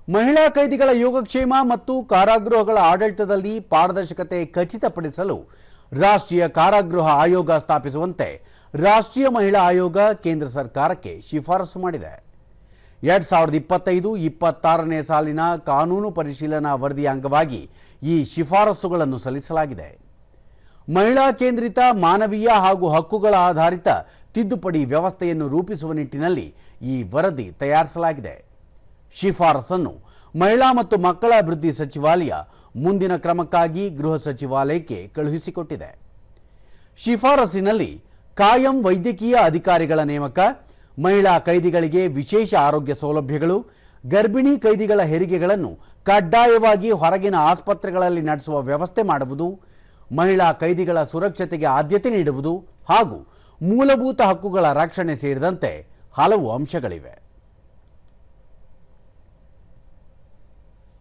ಮಹಿಳಾ ಕೈದಿಗಳ ಯೋಗಕ್ಷೇಮ ಮತ್ತು ಕಾರಾಗೃಹಗಳ ಆಡಳಿತದಲ್ಲಿ ಪಾರದರ್ಶಕತೆ ಖಚಿತಪಡಿಸಲು ರಾಷ್ಟ್ರೀಯ ಕಾರಾಗೃಹ ಆಯೋಗ ಸ್ಥಾಪಿಸುವಂತೆ ರಾಷ್ಟ್ರೀಯ ಮಹಿಳಾ ಆಯೋಗ ಕೇಂದ್ರ ಸರ್ಕಾರಕ್ಕೆ ಶಿಫಾರಸು ಮಾಡಿದೆ. 2025-26ನೇ ಸಾಲಿನ ಕಾನೂನು ಪರಿಶೀಲನಾ ವರದಿಯ ಅಂಗವಾಗಿ ಈ ಶಿಫಾರಸುಗಳನ್ನು ಸಲ್ಲಿಸಲಾಗಿದೆ. ಮಹಿಳಾ ಕೇಂದ್ರಿತ ಮಾನವೀಯ ಹಾಗೂ ಹಕ್ಕುಗಳ ಆಧಾರಿತ ತಿದ್ದುಪಡಿ ವ್ಯವಸ್ಥೆಯನ್ನು ರೂಪಿಸುವ ನಿಟ್ಟಿನಲ್ಲಿ ಈ ವರದಿ ತಯಾರಿಸಲಾಗಿದೆ. ಶಿಫಾರಸನ್ನು ಮಹಿಳಾ ಮತ್ತು ಮಕ್ಕಳ ಅಭಿವೃದ್ಧಿ ಸಚಿವಾಲಯ ಮುಂದಿನ ಕ್ರಮಕ್ಕಾಗಿ ಗೃಹ ಸಚಿವಾಲಯಕ್ಕೆ ಕಳುಹಿಸಿಕೊಟ್ಟಿದೆ. ಶಿಫಾರಸಿನಲ್ಲಿ ಕಾಯಂ ವೈದ್ಯಕೀಯ ಅಧಿಕಾರಿಗಳ ನೇಮಕ, ಮಹಿಳಾ ಕೈದಿಗಳಿಗೆ ವಿಶೇಷ ಆರೋಗ್ಯ ಸೌಲಭ್ಯಗಳು, ಗರ್ಭಿಣಿ ಕೈದಿಗಳ ಹೆರಿಗೆಗಳನ್ನು ಕಡ್ಡಾಯವಾಗಿ ಹೊರಗಿನ ಆಸ್ಪತ್ರೆಗಳಲ್ಲಿ ನಡೆಸುವ ವ್ಯವಸ್ಥೆ ಮಾಡುವುದು, ಮಹಿಳಾ ಕೈದಿಗಳ ಸುರಕ್ಷತೆಗೆ ಆದ್ಯತೆ ನೀಡುವುದು ಹಾಗೂ ಮೂಲಭೂತ ಹಕ್ಕುಗಳ ರಕ್ಷಣೆ ಸೇರಿದಂತೆ ಹಲವು ಅಂಶಗಳಿವೆ.